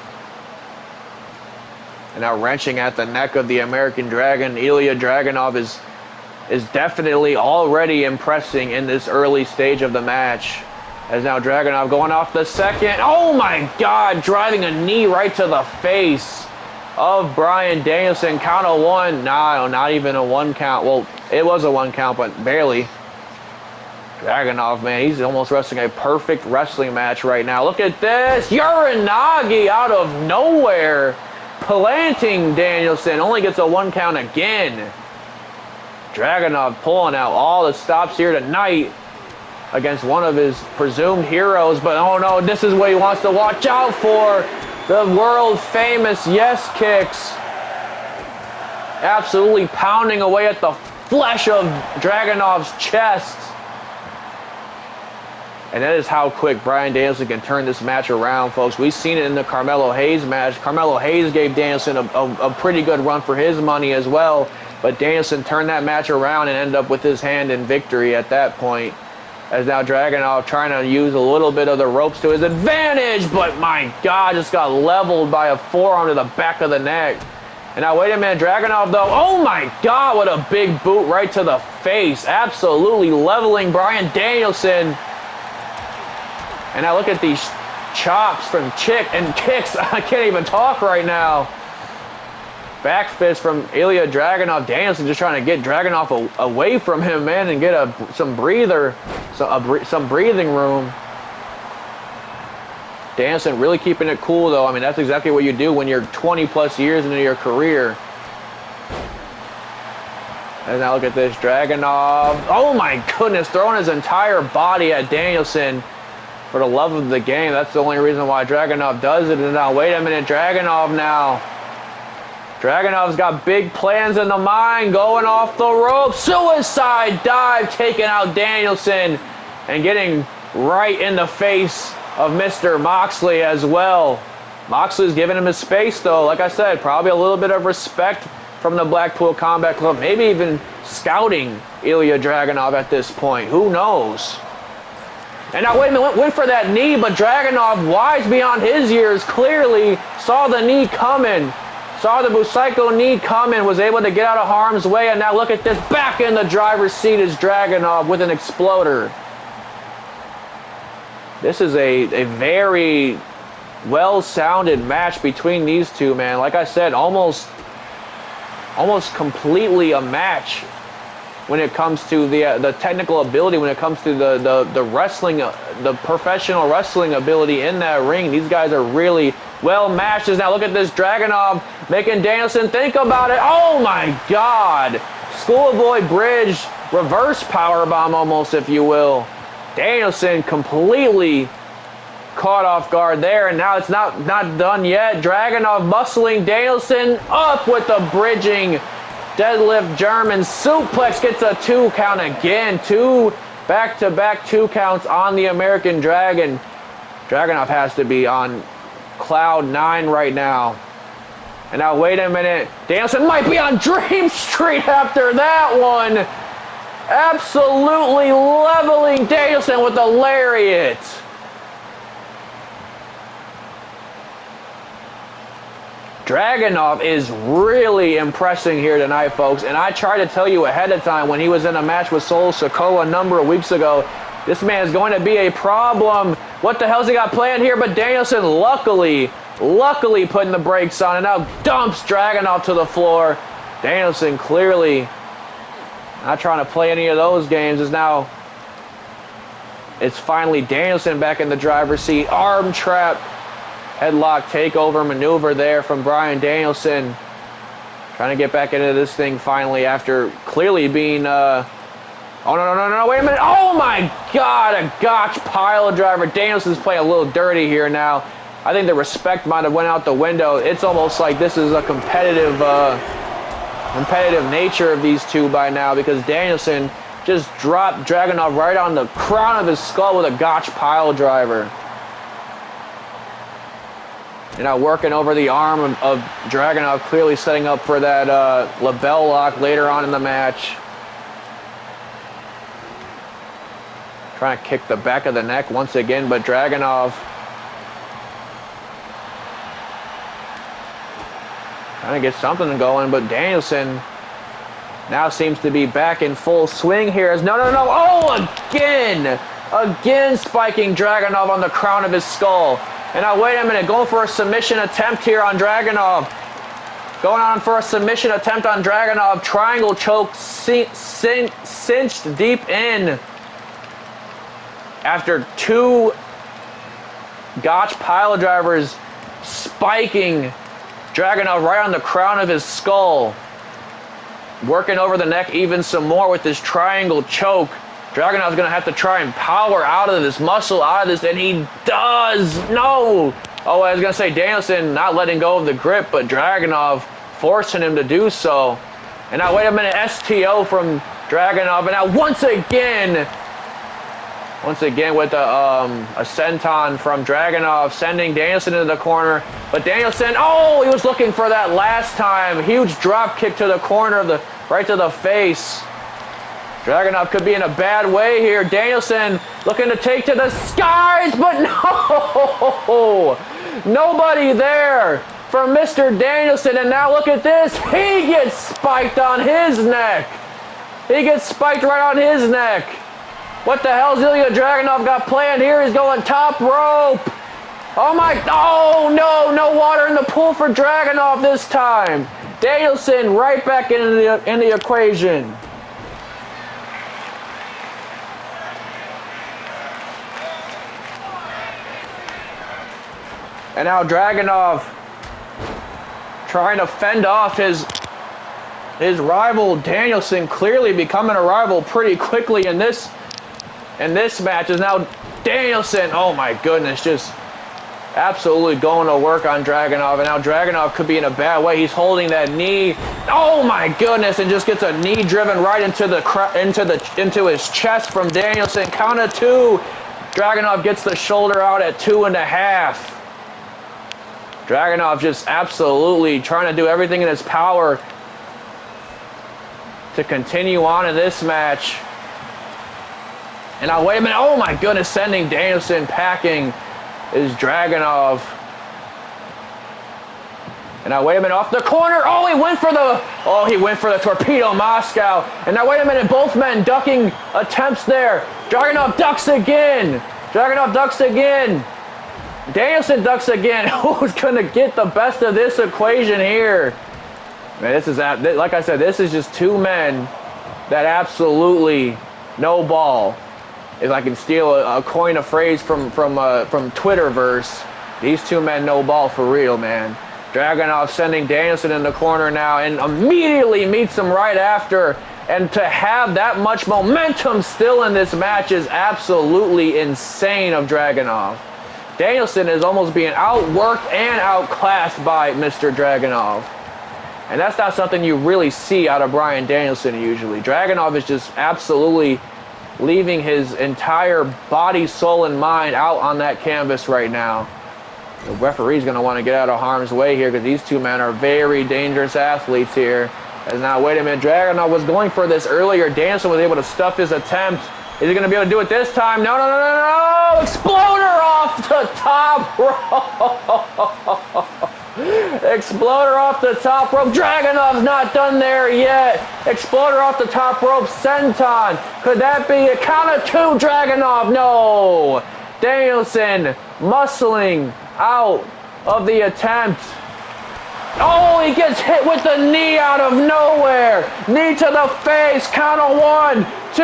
And now wrenching at the neck of the American Dragon. Ilya Dragunov is definitely already impressing in this early stage of the match. As now Dragunov going off the second. Oh my God, driving a knee right to the face of Bryan Danielson. Count of one. No, not even a one count. Well, it was a one count, but barely. Dragunov, man, he's almost wrestling a perfect wrestling match right now. Look at this. Uranagi out of nowhere. Planting Danielson. Only gets a one count again. Dragunov pulling out all the stops here tonight against one of his presumed heroes, but oh no, this is what he wants to watch out for. The world famous yes kicks. Absolutely pounding away at the flesh of Dragunov's chest. And that is how quick Bryan Danielson can turn this match around, folks. We've seen it in the Carmelo Hayes match. Carmelo Hayes gave Danielson a pretty good run for his money as well. But Danielson turned that match around and ended up with his hand in victory at that point. As now Dragunov trying to use a little bit of the ropes to his advantage. But my God, just got leveled by a forearm to the back of the neck. And now wait a minute, Dragunov though. Oh my God, what a big boot right to the face. Absolutely leveling Bryan Danielson. And now look at these chops from kicks. I can't even talk right now. Back fist from Ilya Dragunov. Danielson just trying to get Dragunov away from him, man, and get some breathing room. Danielson really keeping it cool, though. I mean, that's exactly what you do when you're 20-plus years into your career. And now look at this, Dragunov. Oh my goodness, throwing his entire body at Danielson. For the love of the game, that's the only reason why Dragunov does it. And now, wait a minute, Dragunov now. Dragunov's got big plans in the mind, going off the rope. Suicide dive, taking out Danielson and getting right in the face of Mr. Moxley as well. Moxley's giving him his space, though. Like I said, probably a little bit of respect from the Blackpool Combat Club. Maybe even scouting Ilya Dragunov at this point. Who knows? And now, wait a minute, went for that knee, but Dragunov, wise beyond his years, clearly saw the knee coming. Saw the Busaiku knee coming, was able to get out of harm's way, and now look at this. Back in the driver's seat is Dragunov with an exploder. This is a very well-sounded match between these two, man. Like I said, almost completely a match when it comes to the technical ability, when it comes to the wrestling, the professional wrestling ability in that ring. These guys are really well matched. Now look at this, Dragunov making Danielson think about it. Oh my God! Schoolboy Bridge, reverse powerbomb almost, if you will. Danielson completely caught off guard there, and now it's not done yet. Dragunov muscling Danielson up with the bridging deadlift German suplex, gets a 2 count again. Two back-to-back 2 counts on the American Dragon. Dragunov has to be on cloud 9 right now. And now wait a minute, Danielson might be on Dream Street after that one. Absolutely leveling Danielson with the lariat. Dragunov is really impressing here tonight, folks. And I tried to tell you ahead of time when he was in a match with Solo Sikoa a number of weeks ago, this man is going to be a problem. What the hell's he got planned here? But Danielson luckily putting the brakes on and now dumps Dragunov to the floor. Danielson clearly not trying to play any of those games. It's finally Danielson back in the driver's seat. Arm trap. Headlock takeover maneuver there from Bryan Danielson. Trying to get back into this thing finally after clearly being... Oh, no, wait a minute. Oh, my God, a gotch pile driver. Danielson's playing a little dirty here now. I think the respect might have went out the window. It's almost like this is a competitive nature of these two by now, because Danielson just dropped Dragunov right on the crown of his skull with a gotch pile driver. You know, working over the arm of Dragunov, clearly setting up for that label lock later on in the match. Trying to kick the back of the neck once again, but Dragunov trying to get something going, but Danielson now seems to be back in full swing here. No. Oh, again spiking Dragunov on the crown of his skull. And now, wait a minute, going for a submission attempt here on Dragunov. Going on for a submission attempt on Dragunov. Triangle choke cinched deep in. After 2 gotch pile drivers spiking Dragunov right on the crown of his skull. Working over the neck even some more with this triangle choke. Dragunov's going to have to try and power out of this, muscle out of this, and he does. No. Oh, I was going to say Danielson not letting go of the grip, but Dragunov forcing him to do so. And now, wait a minute, STO from Dragunov. And now, once again with a senton from Dragunov, sending Danielson into the corner. But Danielson, oh, he was looking for that last time. Huge drop kick to the corner of the, right to the face. Dragunov could be in a bad way here. Danielson looking to take to the skies, but no! Nobody there for Mr. Danielson. And now look at this. He gets spiked on his neck. He gets spiked right on his neck. What the hell's Ilya Dragunov got planned here? He's going top rope. Oh my, oh no, no water in the pool for Dragunov this time. Danielson right back in the equation. And now Dragunov trying to fend off his rival Danielson, clearly becoming a rival pretty quickly in this match. Is now Danielson, oh my goodness, just absolutely going to work on Dragunov. And now Dragunov could be in a bad way. He's holding that knee, oh my goodness, and just gets a knee driven right into his chest from Danielson. Count of two. Dragunov gets the shoulder out at 2.5. Dragunov just absolutely trying to do everything in his power to continue on in this match. And now, wait a minute, oh my goodness, sending Danielson packing is Dragunov. And now, wait a minute, off the corner, oh, he went for the Torpedo Moscow. And now, wait a minute, both men ducking attempts there. Dragunov ducks again. Dragunov ducks again. Danielson ducks again. Who's going to get the best of this equation here? Man, this is, like I said, this is just two men that absolutely no ball. If I can steal a coin of phrase from Twitterverse, these two men no ball for real, man. Dragunov sending Danielson in the corner now and immediately meets him right after. And to have that much momentum still in this match is absolutely insane of Dragunov. Danielson is almost being outworked and outclassed by Mr. Dragunov. And that's not something you really see out of Bryan Danielson usually. Dragunov is just absolutely leaving his entire body, soul, and mind out on that canvas right now. The referee's going to want to get out of harm's way here because these two men are very dangerous athletes here. As now, wait a minute, Dragunov was going for this earlier. Danielson was able to stuff his attempt. Is he going to be able to do it this time? No, no, no, no, no! Exploder off the top rope! Exploder off the top rope. Dragunov's not done there yet. Exploder off the top rope. Senton. Could that be a count of two? Dragunov. No. Danielson muscling out of the attempt. Oh, he gets hit with the knee out of nowhere. Knee to the face. Count of 1, 2.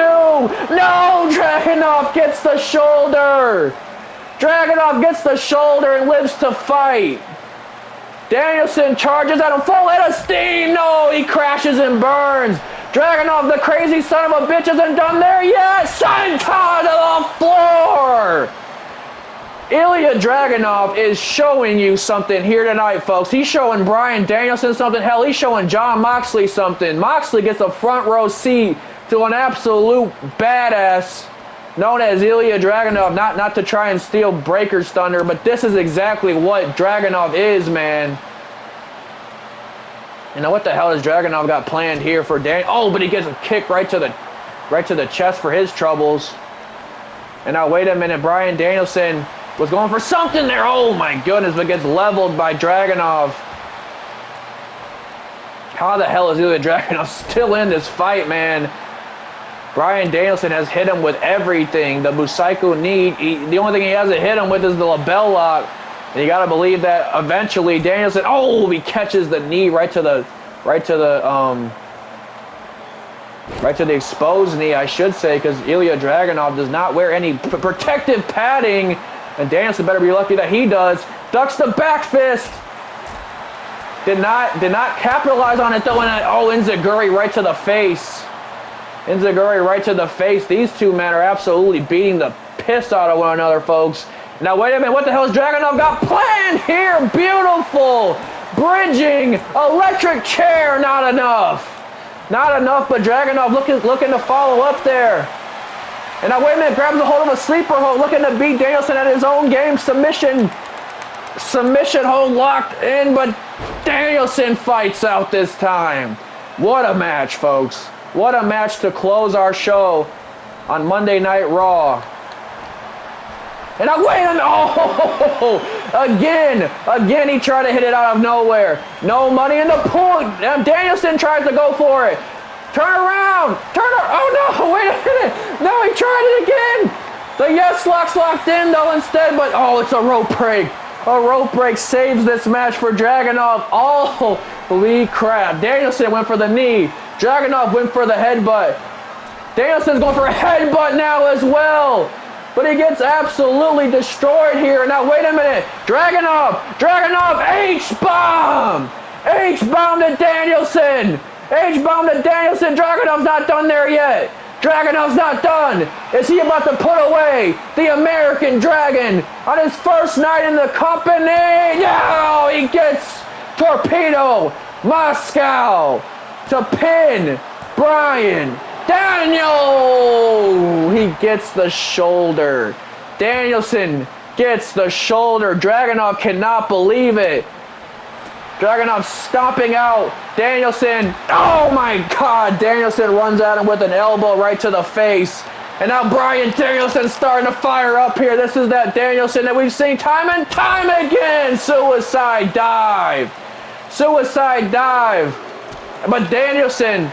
No, Dragunov gets the shoulder. Dragunov gets the shoulder and lives to fight. Danielson charges at him full head of steam. No, he crashes and burns. Dragunov, the crazy son of a bitch, isn't done there yet. Senton to the floor. Ilya Dragunov is showing you something here tonight, folks. He's showing Bryan Danielson something. Hell, he's showing Jon Moxley something. Moxley gets a front row seat to an absolute badass known as Ilya Dragunov. Not to try and steal Breakker's thunder, but this is exactly what Dragunov is, man. You know what the hell has Dragunov got planned here for Dan? Oh, but he gets a kick right to the chest for his troubles. And now wait a minute, Bryan Danielson was going for something there. Oh my goodness, but gets leveled by Dragunov. How the hell is Ilya Dragunov still in this fight, man? Bryan Danielson has hit him with everything. The Busaiku knee. The only thing he hasn't hit him with is the label lock. And you got to believe that eventually Danielson. Oh, he catches the knee right to the exposed knee, I should say, because Ilya Dragunov does not wear any protective padding. And Danielson better be lucky that he does. Ducks the back fist. Did not capitalize on it though. And Enziguri right to the face. Enziguri right to the face. These two men are absolutely beating the piss out of one another, folks. Now wait a minute. What the hell has Dragunov got planned here? Beautiful. Bridging. Electric chair. Not enough. Not enough, but Dragunov looking to follow up there. And now, wait a minute, grabs a hold of a sleeper hold, looking to beat Danielson at his own game. Submission hold locked in, but Danielson fights out this time. What a match, folks. What a match to close our show on Monday Night Raw. And now, wait a minute, oh, again, he tried to hit it out of nowhere. No money in the pool. Danielson tries to go for it. Turn around! Oh no! Wait a minute! No, he tried it again! The yes lock's locked in though instead, but oh, it's a rope break. A rope break saves this match for Dragunov. Holy crap! Danielson went for the knee. Dragunov went for the headbutt. Danielson's going for a headbutt now as well. But he gets absolutely destroyed here. Now wait a minute! Dragunov! H-bomb! H-bomb to Danielson! H-bomb to Danielson. Dragunov's not done there yet. Dragunov's not done. Is he about to put away the American Dragon on his first night in the company? No, he gets Torpedo Moscow to pin Bryan Daniel. He gets the shoulder. Danielson gets the shoulder. Dragunov cannot believe it. Dragunov stomping out Danielson. Oh my God! Danielson runs at him with an elbow right to the face. And now Bryan Danielson starting to fire up here. This is that Danielson that we've seen time and time again. Suicide dive. Suicide dive. But Danielson,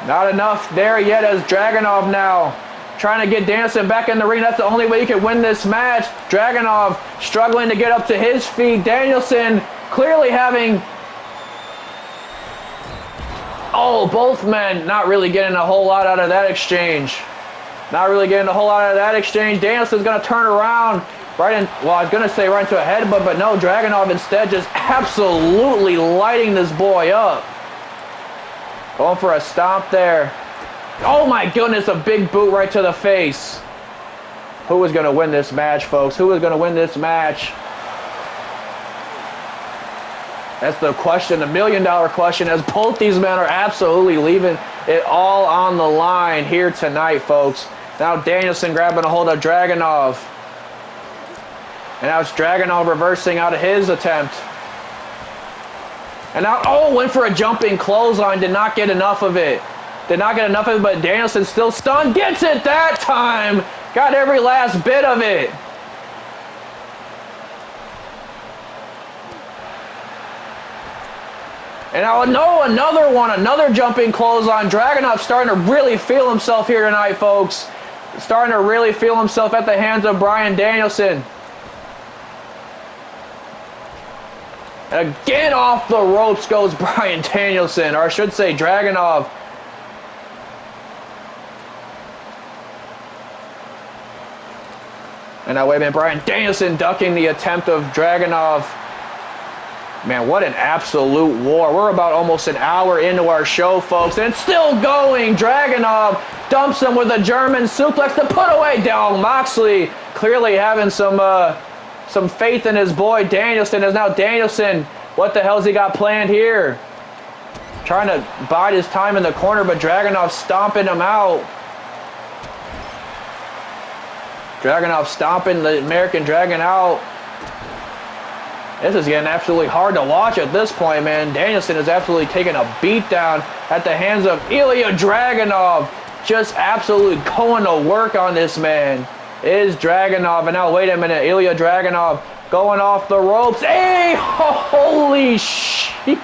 not enough there yet as Dragunov now trying to get Danielson back in the ring. That's the only way you can win this match. Dragunov struggling to get up to his feet. Danielson clearly having... Oh, both men not really getting a whole lot out of that exchange. Not really getting a whole lot out of that exchange. Danielson's going to turn around right in... Well, I was going to say right into a headbutt, but no. Dragunov instead just absolutely lighting this boy up. Going for a stomp there. Oh my goodness, a big boot right to the face. Who is going to win this match, folks? Who is going to win this match? That's the question, the million-dollar question, as both these men are absolutely leaving it all on the line here tonight, folks. Now Danielson grabbing a hold of Dragunov. And now it's Dragunov reversing out of his attempt. And now, oh, went for a jumping clothesline, did not get enough of it. Did not get enough of it, but Danielson still stunned, gets it that time. Got every last bit of it. And now, no, another one, another jumping clothesline. Dragunov starting to really feel himself here tonight, folks. Starting to really feel himself at the hands of Bryan Danielson. Again off the ropes goes Bryan Danielson, or I should say Dragunov. And now, wait a minute, Bryan Danielson ducking the attempt of Dragunov. Man, what an absolute war. We're about almost an hour into our show, folks, and it's still going. Dragunov dumps him with a German suplex to put away. Oh, Moxley clearly having some faith in his boy Danielson. As now Danielson, what the hell's he got planned here? Trying to bide his time in the corner, but Dragunov stomping him out. Dragunov stomping the American Dragon out. This is getting absolutely hard to watch at this point, man. Danielson is absolutely taking a beatdown at the hands of Ilya Dragunov. Just absolutely going to work on this man. Is Dragunov. And now, wait a minute. Ilya Dragunov going off the ropes. Hey, holy shit.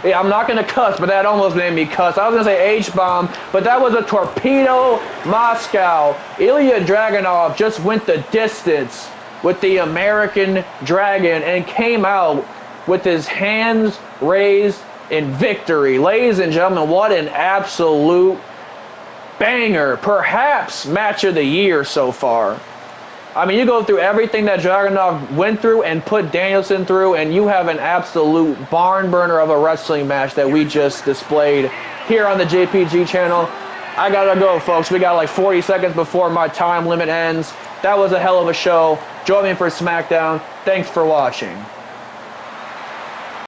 Yeah, I'm not going to cuss, but that almost made me cuss. I was going to say H-bomb, but that was a Torpedo Moscow. Ilya Dragunov just went the distance with the American Dragon and came out with his hands raised in victory. Ladies and gentlemen, what an absolute banger. Perhaps match of the year so far. I mean, you go through everything that Dragunov went through and put Danielson through, and you have an absolute barn burner of a wrestling match that we just displayed here on the JPG channel. I gotta go, folks. We got like 40 seconds before my time limit ends. That was a hell of a show. Join me for SmackDown. Thanks for watching.